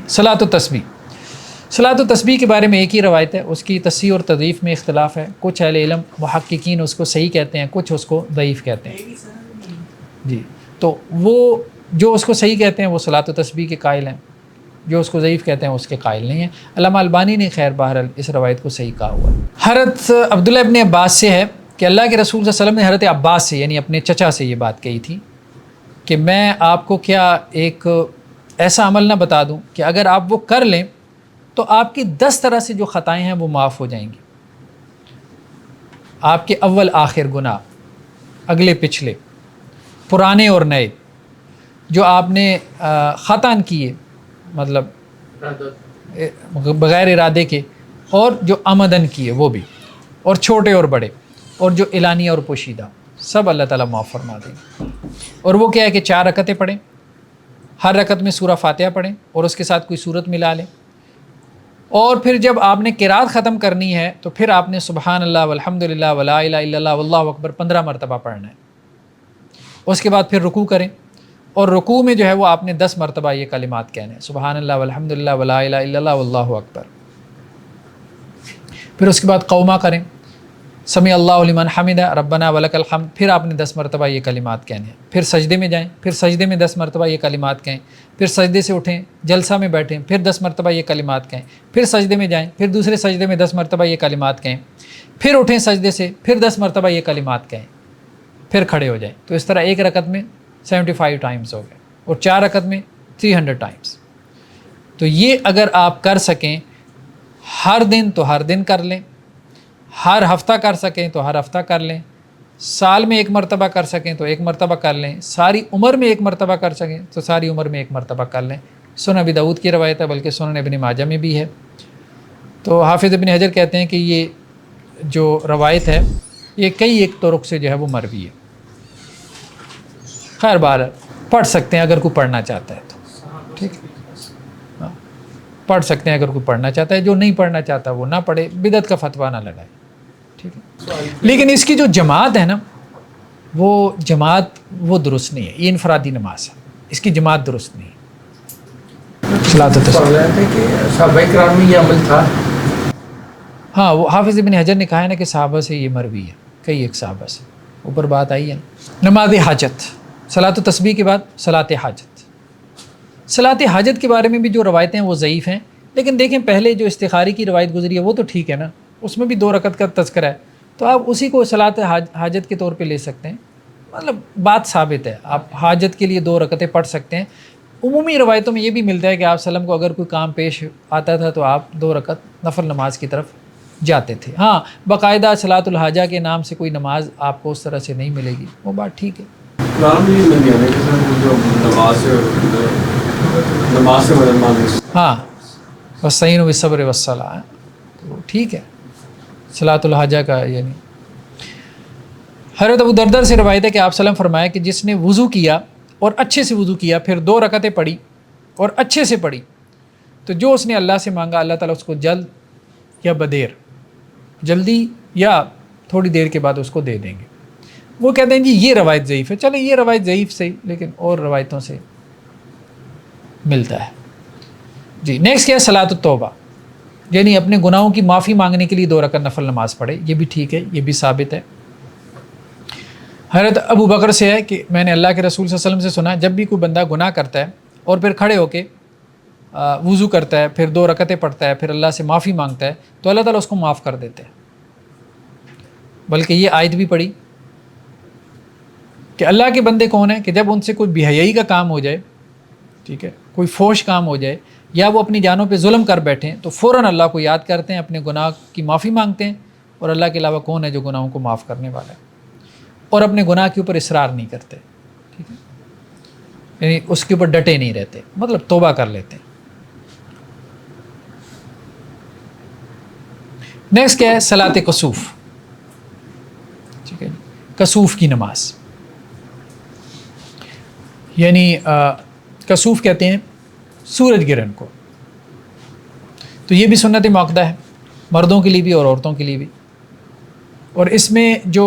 صلاۃ و تسبیح. صلاۃ و تسبیح کے بارے میں ایک ہی روایت ہے، اس کی تصحیح اور تضعیف میں اختلاف ہے. کچھ اہل علم محققین اس کو صحیح کہتے ہیں، کچھ اس کو ضعیف کہتے ہیں. جی، تو وہ جو اس کو صحیح کہتے ہیں وہ صلاۃ و تسبیح کے قائل ہیں، جو اس کو ضعیف کہتے ہیں اس کے قائل نہیں ہیں. علامہ البانی نے خیر بہرحال اس روایت کو صحیح کہا ہوا ہے. حضرت عبداللہ ابن عباس سے ہے کہ اللہ کے رسول صلی اللہ علیہ وسلم نے حضرت عباس سے یعنی اپنے چچا سے یہ بات کہی تھی کہ میں آپ کو کیا ایک ایسا عمل نہ بتا دوں کہ اگر آپ وہ کر لیں تو آپ کی 10 طرح سے جو خطائیں ہیں وہ معاف ہو جائیں گی. آپ کے اول آخر گناہ، اگلے پچھلے، پرانے اور نئے، جو آپ نے خطاً کیے مطلب بغیر ارادے کے، اور جو عمدن کیے وہ بھی، اور چھوٹے اور بڑے، اور جو اعلانیہ اور پوشیدہ، سب اللہ تعالیٰ معاف فرما دیں. اور وہ کیا ہے کہ 4 رکعتیں پڑھیں، ہر رکعت میں سورہ فاتحہ پڑھیں اور اس کے ساتھ کوئی سورت ملا لیں. اور پھر جب آپ نے قرات ختم کرنی ہے تو پھر آپ نے سبحان اللہ والحمد للہ ولا الہ الا اللہ واللہ اکبر 15 مرتبہ پڑھنا ہے. اس کے بعد پھر رکوع کریں، اور رکوع میں جو ہے وہ آپ نے 10 مرتبہ یہ کلمات کہنے ہیں، سبحان اللہ والحمد للہ ولا الہ الا اللہ واللہ اکبر. پھر اس کے بعد قومہ کریں، سمیع اللہ لمن حمدہ ربنا ولک الحمد، پھر آپ نے 10 مرتبہ یہ کلمات کہنے ہیں. پھر سجدے میں جائیں، پھر سجدے میں 10 مرتبہ یہ کلمات کہیں. پھر سجدے سے اٹھیں، جلسہ میں بیٹھیں، پھر 10 مرتبہ یہ کلمات کہیں. پھر سجدے میں جائیں، پھر دوسرے سجدے میں 10 مرتبہ یہ کلمات کہیں. پھر اٹھیں سجدے سے، پھر 10 مرتبہ یہ کلمات کہیں، پھر کھڑے ہو جائیں. تو اس طرح ایک رکعت میں 75 ٹائمز ہو گئے، اور 4 رکعت میں 300 ٹائمز. تو یہ اگر آپ کر سکیں ہر دن تو ہر دن کر لیں، ہر ہفتہ کر سکیں تو ہر ہفتہ کر لیں، سال میں 1 مرتبہ کر سکیں تو 1 مرتبہ کر لیں، ساری عمر میں 1 مرتبہ کر سکیں تو ساری عمر میں 1 مرتبہ کر لیں. سنن ابی داؤد کی روایت ہے، بلکہ سنن ابن ماجہ میں بھی ہے. تو حافظ ابن حجر کہتے ہیں کہ یہ جو روایت ہے یہ کئی ایک طرق سے جو ہے وہ مروی ہے. خیر بہرحال پڑھ سکتے ہیں اگر کوئی پڑھنا چاہتا ہے تو ٹھیک ہے، ہاں پڑھ سکتے ہیں اگر کوئی پڑھنا چاہتا ہے. جو نہیں پڑھنا چاہتا وہ نہ پڑھے، بدعت کا فتویٰ نہ لگائے، ٹھیک ہے. لیکن اس کی جو جماعت ہے نا، وہ جماعت وہ درست نہیں ہے. یہ انفرادی نماز ہے، اس کی جماعت درست نہیں ہے. صحابہ کرام میں یہ عمل تھا. ہاں وہ حافظ ابن حجر نے کہا ہے نا کہ صحابہ سے یہ مروی ہے، کئی ایک صحابہ سے اوپر بات آئی ہے. نماز حاجت، صلاۃ و تسبیح کے بعد صلاۃ حاجت. صلاۃ حاجت کے بارے میں بھی جو روایتیں ہیں وہ ضعیف ہیں. لیکن دیکھیں پہلے جو استخاری کی روایت گزری ہے وہ تو ٹھیک ہے نا، اس میں بھی 2 رکعت کا تذکرہ ہے، تو آپ اسی کو صلاۃ حاجت کے طور پہ لے سکتے ہیں. مطلب بات ثابت ہے، آپ حاجت کے لیے 2 رکعتیں پڑھ سکتے ہیں. عمومی روایتوں میں یہ بھی ملتا ہے کہ آپ وسلم کو اگر کوئی کام پیش آتا تھا تو آپ 2 رکعت نفل نماز کی طرف جاتے تھے. ہاں باقاعدہ صلاۃ الحاجہ کے نام سے کوئی نماز آپ کو اس طرح سے نہیں ملے گی، وہ بات ٹھیک ہے. ہاں وَاسْتَعِینُوا بِالصَّبْرِ وَالصَّلَاةِ، تو ٹھیک ہے صلاۃ الحاجہ کا. یعنی حضرت ابو دردر سے روایت ہے کہ آپ وسلم فرمایا کہ جس نے وضو کیا اور اچھے سے وضو کیا، پھر 2 رکعتیں پڑھی اور اچھے سے پڑھی، تو جو اس نے اللہ سے مانگا اللہ تعالیٰ اس کو جلد یا بدیر، جلدی یا تھوڑی دیر کے بعد اس کو دے دیں گے. وہ کہتے ہیں جی یہ روایت ضعیف ہے. چلے یہ روایت ضعیف صحیح، لیکن اور روایتوں سے ملتا ہے. جی نیکسٹ کیا ہے صلاۃ التوبہ، یعنی اپنے گناہوں کی معافی مانگنے کے لیے 2 رکعت نفل نماز پڑھے. یہ بھی ٹھیک ہے، یہ بھی ثابت ہے. حضرت ابو بکر سے ہے کہ میں نے اللہ کے رسول صلی اللہ علیہ وسلم سے سنا جب بھی کوئی بندہ گناہ کرتا ہے اور پھر کھڑے ہو کے وضو کرتا ہے، پھر 2 رکعتیں پڑھتا ہے، پھر اللہ سے معافی مانگتا ہے تو اللہ تعالیٰ اس کو معاف کر دیتے ہیں. بلکہ یہ آیت بھی پڑھی کہ اللہ کے بندے کون ہیں کہ جب ان سے کوئی بے حیائی کا کام ہو جائے، ٹھیک ہے، کوئی فوش کام ہو جائے یا وہ اپنی جانوں پہ ظلم کر بیٹھیں تو فوراً اللہ کو یاد کرتے ہیں، اپنے گناہ کی معافی مانگتے ہیں، اور اللہ کے علاوہ کون ہے جو گناہوں کو معاف کرنے والا ہے، اور اپنے گناہ کے اوپر اصرار نہیں کرتے، ٹھیک ہے، یعنی اس کے اوپر ڈٹے نہیں رہتے، مطلب توبہ کر لیتے ہیں. نیکسٹ کیا ہے صلاۃ کسوف، ٹھیک ہے، کسوف کی نماز. یعنی کسوف کہتے ہیں سورج گرہن کو. تو یہ بھی سنت موقدہ ہے مردوں کے لیے بھی اور عورتوں کے لیے بھی. اور اس میں جو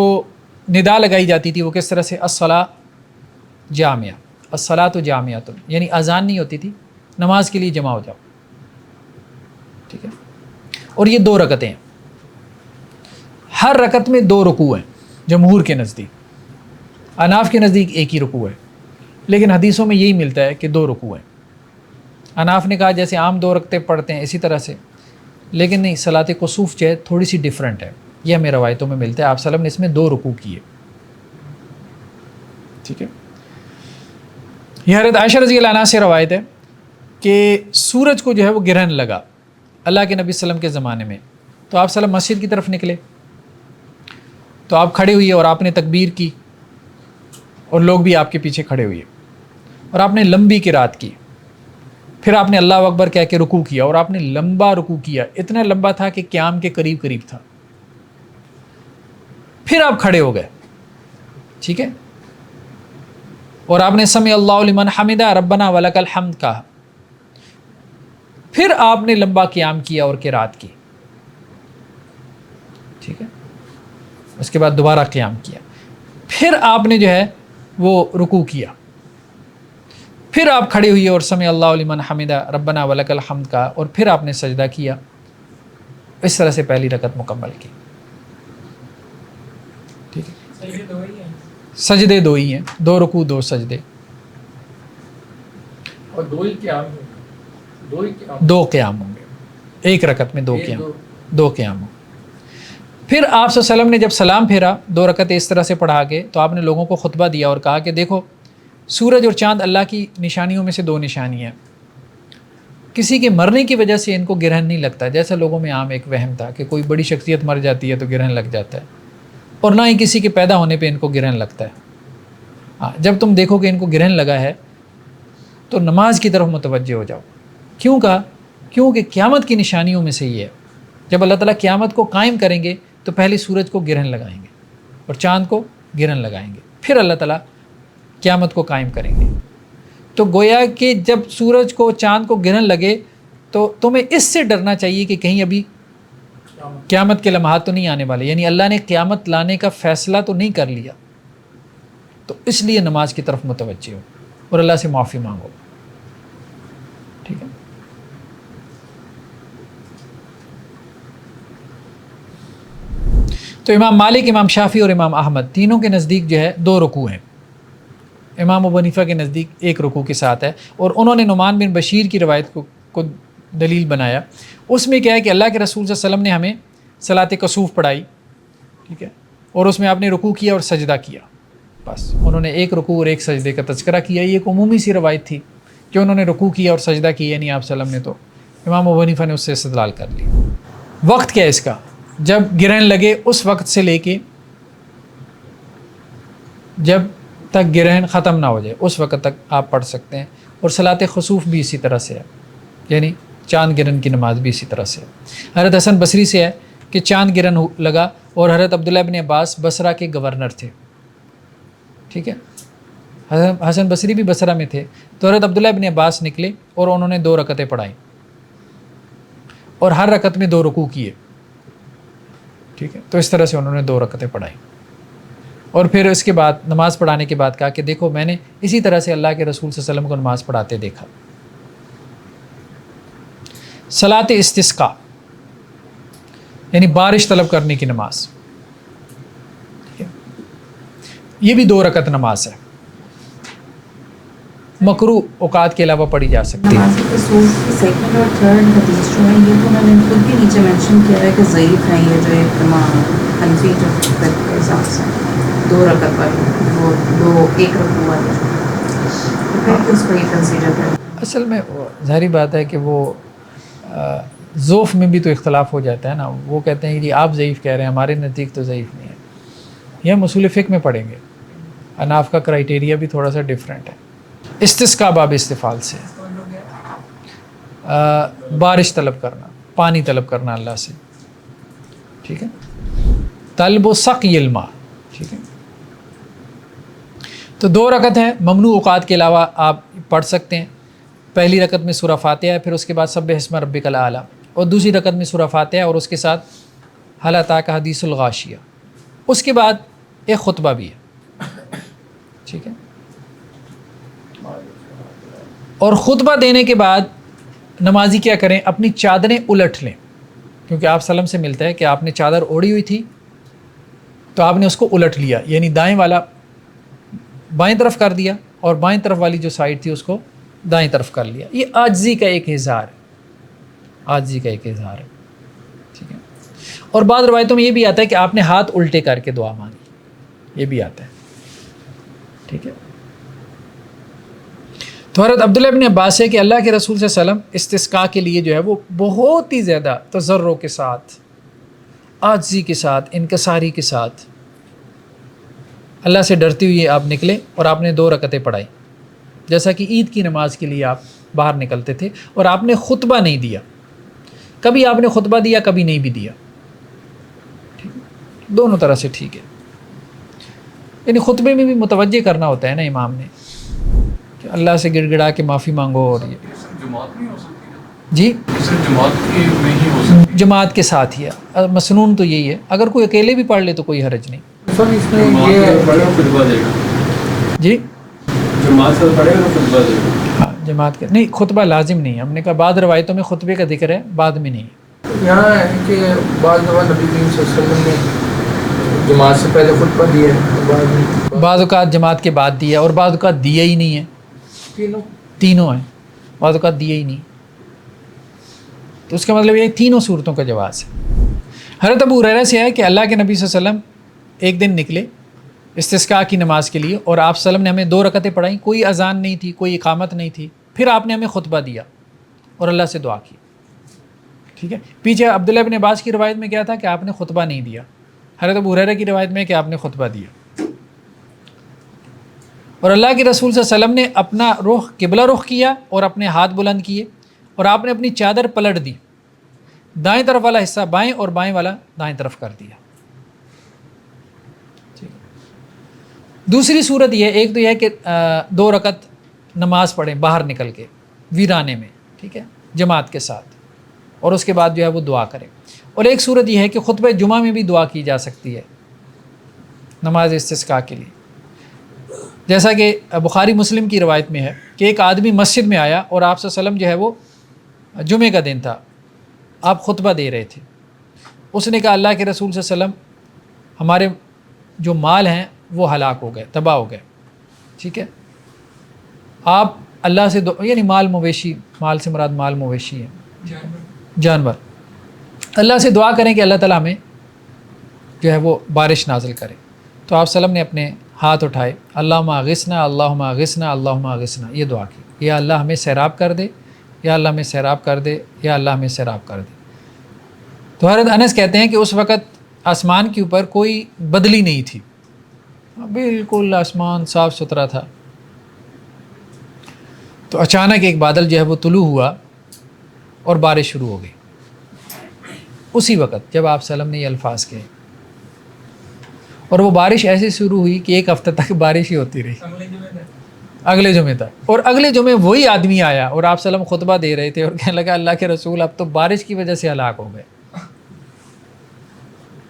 ندا لگائی جاتی تھی وہ کس طرح سے، الصلاۃ جامعہ، الصلاۃ جامعۃ، یعنی اذان نہیں ہوتی تھی، نماز کے لیے جمع ہو جاؤ. ٹھیک ہے. اور یہ 2 رکعتیں ہیں, ہر رکعت میں 2 رکوع ہیں جمہور کے نزدیک. اناف کے نزدیک ایک ہی رکوع ہے, لیکن حدیثوں میں یہی ملتا ہے کہ 2 رکوع ہیں. اناف نے کہا جیسے عام 2 رکعتیں پڑھتے ہیں اسی طرح سے, لیکن نہیں, صلاۃ کسوف جو ہے تھوڑی سی ڈیفرنٹ ہے. یہ ہمیں روایتوں میں ملتا ہے, آپ صلی اللہ علیہ وسلم نے اس میں 2 رکوع کیے. ٹھیک ہے. یہ حضرت عائشہ رضی اللہ عنہا سے روایت ہے کہ سورج کو جو ہے وہ گرہن لگا اللہ کے نبی صلی اللہ علیہ وسلم کے زمانے میں. تو آپ صلی اللہ علیہ وسلم مسجد کی طرف نکلے, تو آپ کھڑے ہوئے اور آپ نے تکبیر کی, اور لوگ بھی آپ کے پیچھے کھڑے ہوئے, اور آپ نے لمبی قرات کی. پھر آپ نے اللہ اکبر کہہ کے رکوع کیا, اور آپ نے لمبا رکوع کیا, اتنا لمبا تھا کہ قیام کے قریب قریب تھا. پھر آپ کھڑے ہو گئے, ٹھیک ہے, اور آپ نے سمع اللہ لمن حمدہ ربنا ولک الحمد کہا. پھر آپ نے لمبا قیام کیا اور قرات کی, ٹھیک ہے. اس کے بعد دوبارہ قیام کیا, پھر آپ نے جو ہے وہ رکوع کیا, پھر آپ کھڑے ہوئے اور سمع اللہ لمن حمدہ ربنا ولک الحمد کہا, اور پھر آپ نے سجدہ کیا. اس طرح سے پہلی رکعت مکمل کی. ٹھیک ہے, سجدے 2 ہی ہیں, 2 رکوع 2 سجدے, اور 2 ہی قیام 2 قیام ہوں گے. ایک رکعت میں 2 قیام, 2 قیام ہوں. پھر آپ صلی اللہ علیہ وسلم نے جب سلام پھیرا 2 رکعتیں اس طرح سے پڑھا کے, تو آپ نے لوگوں کو خطبہ دیا اور کہا کہ دیکھو سورج اور چاند اللہ کی نشانیوں میں سے 2 نشانیاں ہیں. کسی کے مرنے کی وجہ سے ان کو گرہن نہیں لگتا, جیسا لوگوں میں عام ایک وہم تھا کہ کوئی بڑی شخصیت مر جاتی ہے تو گرہن لگ جاتا ہے, اور نہ ہی کسی کے پیدا ہونے پہ ان کو گرہن لگتا ہے. ہاں, جب تم دیکھو کہ ان کو گرہن لگا ہے تو نماز کی طرف متوجہ ہو جاؤ. کیوں کہا؟ کیونکہ قیامت کی نشانیوں میں سے یہ ہے. جب اللہ تعالیٰ قیامت کو قائم کریں گے تو پہلے سورج کو گرہن لگائیں گے اور چاند کو گرہن لگائیں گے, پھر اللہ تعالیٰ قیامت کو قائم کریں گے. تو گویا کہ جب سورج کو چاند کو گرہن لگے تو تمہیں اس سے ڈرنا چاہیے کہ کہیں ابھی قیامت کے لمحات تو نہیں آنے والے, یعنی اللہ نے قیامت لانے کا فیصلہ تو نہیں کر لیا. تو اس لیے نماز کی طرف متوجہ ہو اور اللہ سے معافی مانگو. ٹھیک ہے. تو امام مالک, امام شافعی اور امام احمد تینوں کے نزدیک جو ہے 2 رکوع ہیں. امام ابو حنیفہ کے نزدیک 1 رکوع کے ساتھ ہے, اور انہوں نے نعمان بن بشیر کی روایت کو دلیل بنایا. اس میں کیا ہے کہ اللہ کے رسول صلی اللہ علیہ وسلم نے ہمیں صلاۃ کسوف پڑھائی, ٹھیک ہے, اور اس میں آپ نے رکوع کیا اور سجدہ کیا. بس انہوں نے 1 رکوع اور 1 سجدے کا تذکرہ کیا. یہ ایک عمومی سی روایت تھی کہ انہوں نے رکوع کیا اور سجدہ کیا نہیں آپ صلی اللہ علیہ وسلم نے, تو امام ابو حنیفہ نے اس سے استدلال کر لی. وقت کیا ہے اس کا؟ جب گرہن لگے اس وقت سے لے کے جب تک گرہن ختم نہ ہو جائے اس وقت تک آپ پڑھ سکتے ہیں. اور صلاۃ خسوف بھی اسی طرح سے ہے, یعنی چاند گرہن کی نماز بھی اسی طرح سے ہے. حضرت حسن بصری سے ہے کہ چاند گرہن لگا, اور حضرت عبداللہ بن عباس بصرہ کے گورنر تھے. ٹھیک ہے, حسن بصری بھی بصرہ میں تھے. تو حضرت عبداللہ بن عباس نکلے اور انہوں نے 2 رکعتیں پڑھائیں, اور ہر رکعت میں 2 رکوع کیے. ٹھیک ہے, تو اس طرح سے انہوں نے 2 رکعتیں پڑھائیں, اور پھر اس کے بعد نماز پڑھانے کے بعد کہا کہ دیکھو میں نے اسی طرح سے اللہ کے رسول صلی اللہ علیہ وسلم کو نماز پڑھاتے دیکھا. صلاۃ استسقاء یعنی بارش طلب کرنے کی نماز, ٹھیک ہے, یہ بھی 2 رکعت نماز ہے, مکروہ اوقات کے علاوہ پڑھی جا سکتی ہے. نماز کسوف کی سیکنڈ اور تھرڈ حدیث جو ہے یہ تو میں نے خود بھی نیچے مینشن کیا ہے کہ ضعیف ہیں یہ, جو ایک امام حنفی جو فقہ کے حساب سے 2 رکعت والی, وہ 1 رکوع والی, تو پھر اس کو یہ کنسیڈر کریں. اصل میں ظاہری بات ہے کہ وہ ذوف میں بھی تو اختلاف ہو جاتا ہے نا. وہ کہتے ہیں کہ آپ ضعیف کہہ رہے ہیں, ہمارے نزدیک تو ضعیف نہیں ہے. یہ ہم اصول فقہ میں پڑھیں گے, اناف کا کرائیٹیریا بھی تھوڑا سا ڈیفرنٹ ہے. استسقاء باب استفعال سے بارش طلب کرنا, پانی طلب کرنا اللہ سے. ٹھیک ہے, طلب و سقی الماء. ٹھیک ہے, تو 2 رکعت ہیں, ممنوع اوقات کے علاوہ آپ پڑھ سکتے ہیں. پہلی رکعت میں سورہ فاتحہ ہے, پھر اس کے بعد سبح اسم ربک الاعلیٰ, اور دوسری رکعت میں سورہ فاتحہ اور اس کے ساتھ هل اتاک حدیث الغاشیہ. اس کے بعد ایک خطبہ بھی ہے. ٹھیک ہے, اور خطبہ دینے کے بعد نمازی کیا کریں، اپنی چادریں الٹ لیں، کیونکہ آپ سلم سے ملتا ہے کہ آپ نے چادر اوڑھی ہوئی تھی تو آپ نے اس کو الٹ لیا، یعنی دائیں والا بائیں طرف کر دیا اور بائیں طرف والی جو سائڈ تھی اس کو دائیں طرف کر لیا. یہ عاجزی کا ایک اظہار ہے، عاجزی کا ایک اظہار ہے. ٹھیک ہے. اور بعض روایتوں میں یہ بھی آتا ہے کہ آپ نے ہاتھ الٹے کر کے دعا مانگی، یہ بھی آتا ہے. ٹھیک ہے. تو حضرت عبداللہ ابن عباس ہے کہ اللہ کے رسول صلی اللہ علیہ وسلم استسقاء کے لیے جو ہے وہ بہت ہی زیادہ تضرع کے ساتھ، عاجزی کے ساتھ، انکساری کے ساتھ اللہ سے ڈرتے ہوئے آپ نکلے اور آپ نے 2 رکعتیں پڑھائی، جیسا کہ عید کی نماز کے لیے آپ باہر نکلتے تھے. اور آپ نے خطبہ نہیں دیا، کبھی آپ نے خطبہ دیا کبھی نہیں بھی دیا. ٹھیک ہے. دونوں طرح سے ٹھیک ہے. یعنی خطبے میں بھی متوجہ کرنا ہوتا ہے نا امام نے کہ اللہ سے گڑ گڑا کے معافی مانگو. اور یہ جماعت نہیں ہو سکتی جی جماعت کی میں ہی ہو سکتی جماعت کے ساتھ ہی ہے. مسنون تو یہی ہے، اگر کوئی اکیلے بھی پڑھ لے تو کوئی حرج نہیں. سر اس میں یہ خطبہ دے گا جی جماعت سے پڑھے گا خطبہ دے گا. ہاں جماعت کے نہیں، خطبہ لازم نہیں ہے. ہم نے کہا بعض روایتوں میں خطبے کا ذکر ہے، بعد میں نہیں. یہاں ہے کہ بعض دفعہ نبی کریم صلی اللہ علیہ وسلم نے جماعت سے پہلے خطبہ دیا ہے، بعض اوقات جماعت کے بعد دیا اور بعض اوقات دیا ہی نہیں ہے. تینوں ہیں، بعض اوقات دیا ہی نہیں. تو اس کا مطلب یہ تینوں صورتوں کا جواز ہے. حضرت ابو ہریرہ سے ہے کہ اللہ کے نبی صلی اللہ علیہ وسلم ایک دن نکلے استسقاء کی نماز کے لیے اور آپ صلی اللہ علیہ وسلم نے ہمیں 2 رکعتیں پڑھائیں، کوئی اذان نہیں تھی، کوئی اقامت نہیں تھی. پھر آپ نے ہمیں خطبہ دیا اور اللہ سے دعا کی. ٹھیک ہے. پیچھے عبداللہ ابن عباس کی روایت میں کیا تھا کہ آپ نے خطبہ نہیں دیا. حضرت ابو ہریرہ کی روایت میں کہ آپ نے خطبہ دیا. اور اللہ کے رسول صلی اللہ علیہ وسلم نے اپنا رخ قبلہ رخ کیا اور اپنے ہاتھ بلند کیے اور آپ نے اپنی چادر پلٹ دی، دائیں طرف والا حصہ بائیں اور بائیں والا دائیں طرف کر دیا. دوسری صورت یہ، ایک تو یہ ہے کہ 2 رکعت نماز پڑھیں باہر نکل کے ویرانے میں، ٹھیک ہے، جماعت کے ساتھ، اور اس کے بعد جو ہے وہ دعا کریں. اور ایک صورت یہ ہے کہ خطبہ جمعہ میں بھی دعا کی جا سکتی ہے نماز استسقاء کے لیے، جیسا کہ بخاری مسلم کی روایت میں ہے کہ ایک آدمی مسجد میں آیا اور آپ صلی اللہ علیہ وسلم جو ہے وہ جمعے کا دن تھا، آپ خطبہ دے رہے تھے. اس نے کہا اللہ کے رسول صلی اللہ علیہ وسلم ہمارے جو مال ہیں وہ ہلاک ہو گئے، تباہ ہو گئے. ٹھیک ہے. آپ اللہ سے یعنی مال مویشی، مال سے مراد مال مویشی ہے، جانور. اللہ سے دعا کریں کہ اللہ تعالیٰ ہمیں جو ہے وہ بارش نازل کرے. تو آپ صلی اللہ علیہ وسلم نے اپنے ہاتھ اٹھائے، اللہم اغثنا اللہم اغثنا اللہم اغثنا، یہ دعا کی، یا اللہ ہمیں سیراب کر دے، یا اللہ ہمیں سیراب کر دے، یا اللہ ہمیں سیراب کر دے. تو حضرت انس کہتے ہیں کہ اس وقت آسمان کے اوپر کوئی بدلی نہیں تھی، بالکل آسمان صاف ستھرا تھا. تو اچانک ایک بادل جو ہے وہ طلوع ہوا اور بارش شروع ہو گئی اسی وقت جب آپ صلی اللہ علیہ وسلم نے یہ الفاظ کہے. اور وہ بارش ایسے شروع ہوئی کہ 1 ہفتہ تک بارش ہی ہوتی رہی، اگلے جمعے تک. اور اگلے جمعے وہی آدمی آیا اور آپ صلی اللہ علیہ وسلم خطبہ دے رہے تھے اور کہنے لگا اللہ کے رسول اب تو بارش کی وجہ سے ہلاک ہو گئے.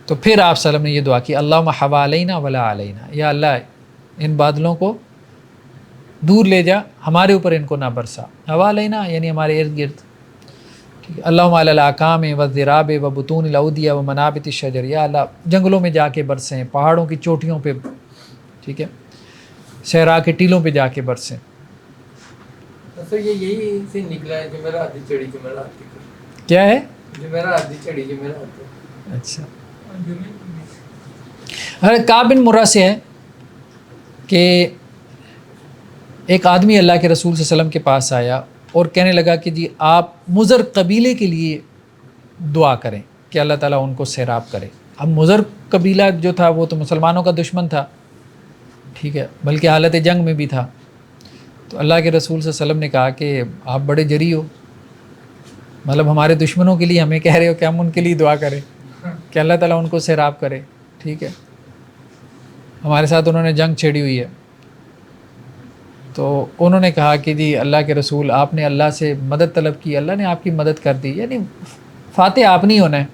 تو پھر آپ صلی اللہ علیہ وسلم نے یہ دعا کی، اللہم حوالینا ولا علینا، یا اللہ ان بادلوں کو دور لے جا، ہمارے اوپر ان کو نہ برسا. حوالینا یعنی ہمارے ارد گرد. ٹھیک ہے. اللہم علی الاکام والذراب وبطون الاودیہ ومنابت الشجر، یا اللہ جنگلوں میں جا کے برسیں، پہاڑوں کی چوٹیوں پہ، ٹھیک ہے، صحرا کے ٹیلوں پہ جا کے برسیں. سر یہ یہی سے نکلا ہے جو میرا ہاتھی چڑھی جو میرا ہاتھی کیا ہے جو میرا ہاتھی چڑھی جو میرا ہاتھی. اچھا. حضرت کعب بن مرہ سے ہے کہ ایک آدمی اللہ کے رسول صلی اللہ علیہ وسلم کے پاس آیا اور کہنے لگا کہ جی آپ مضر قبیلے کے لیے دعا کریں کہ اللہ تعالیٰ ان کو سیراب کرے. اب مضر قبیلہ جو تھا وہ تو مسلمانوں کا دشمن تھا، ٹھیک ہے، بلکہ حالت جنگ میں بھی تھا. تو اللہ کے رسول صلی اللہ علیہ وسلم نے کہا کہ آپ بڑے جری ہو، مطلب ہمارے دشمنوں کے لیے ہمیں کہہ رہے ہو کہ ہم ان کے لیے دعا کریں کہ اللہ تعالیٰ ان کو سیراب کرے. ٹھیک ہے، ہمارے ساتھ انہوں نے جنگ چھیڑی ہوئی ہے. تو انہوں نے کہا کہ جی اللہ کے رسول آپ نے اللہ سے مدد طلب کی، اللہ نے آپ کی مدد کر دی، یعنی فاتح آپ نہیں ہونا ہے.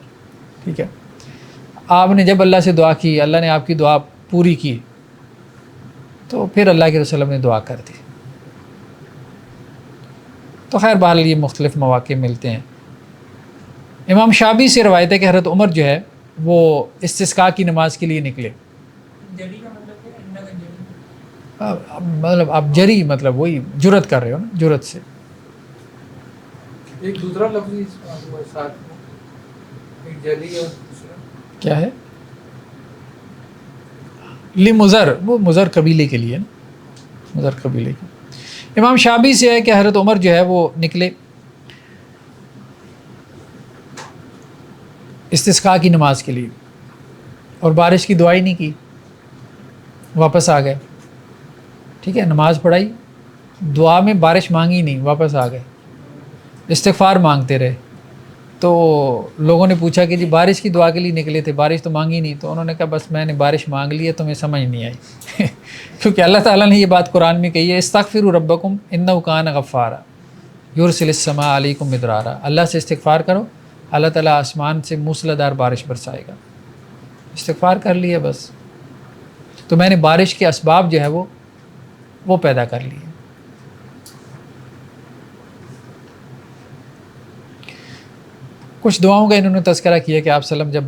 ٹھیک ہے، آپ نے جب اللہ سے دعا کی اللہ نے آپ کی دعا پوری کی، تو پھر اللہ کے رسول نے دعا کر دی. تو خیر بہرحال یہ مختلف مواقع ملتے ہیں. امام شابی سے روایت ہے کہ حضرت عمر جو ہے وہ استسقاء کی نماز کے لیے نکلے. مطلب آپ جری مطلب وہی جرت کر رہے ہو نا, جرت سے. ایک دوسرا لفظ اس ساتھ میں ایک جلی اور دوسرا کیا ہے لمزر, وہ مزر قبیلے کے لیے نا, مزر قبیلے کے. امام شابی سے ہے کہ حضرت عمر جو ہے وہ نکلے استسقاء کی نماز کے لیے اور بارش کی دعائی نہیں کی, واپس آ گئے. ٹھیک ہے, نماز پڑھائی, دعا میں بارش مانگی نہیں, واپس آ گئے, استغفار مانگتے رہے. تو لوگوں نے پوچھا کہ جی بارش کی دعا کے لیے نکلے تھے, بارش تو مانگی نہیں. تو انہوں نے کہا بس میں نے بارش مانگ لی ہے, تمہیں سمجھ نہیں آئی. کیونکہ اللہ تعالیٰ نے یہ بات قرآن میں کہی ہے, استغفروا ربکم انہ کان غفارا یرسل السماء علیکم مدرارا. اللہ سے استغفار کرو, اللہ تعالیٰ آسمان سے موسلادھار بارش برسائے گا. استغفار کر لیا بس. تو میں نے بارش کے اسباب جو ہے وہ پیدا کر لیے. کچھ دعاؤں کا انہوں نے تذکرہ کیا کہ آپ وسلم جب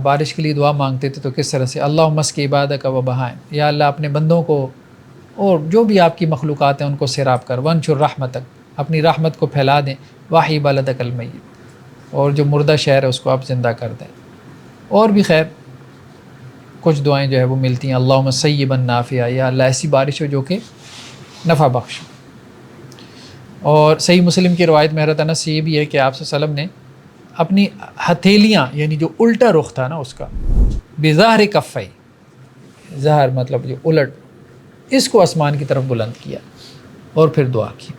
بارش کے لیے دعا مانگتے تھے تو کس طرح سے, اللہم اسقِ عبادک و بہائم, یا اللہ اپنے بندوں کو اور جو بھی آپ کی مخلوقات ہیں ان کو سیراب کر, وانشر رحمتک, اپنی رحمت کو پھیلا دیں, واحی بلدک المیت, اور جو مردہ شہر ہے اس کو آپ زندہ کر دیں. اور بھی خیر کچھ دعائیں جو ہے وہ ملتی ہیں, اللہم صیبا نافعا, یا اللہ ایسی بارش ہو جو کہ نفع بخش. اور صحیح مسلم کی روایت میں حضرت انس سے یہ بھی ہے کہ آپ صلی اللہ علیہ وسلم نے اپنی ہتھیلیاں, یعنی جو الٹا رخ تھا نا اس کا, بظاہر کفئی, ظاہر مطلب جو الٹ, اس کو آسمان کی طرف بلند کیا اور پھر دعا کی.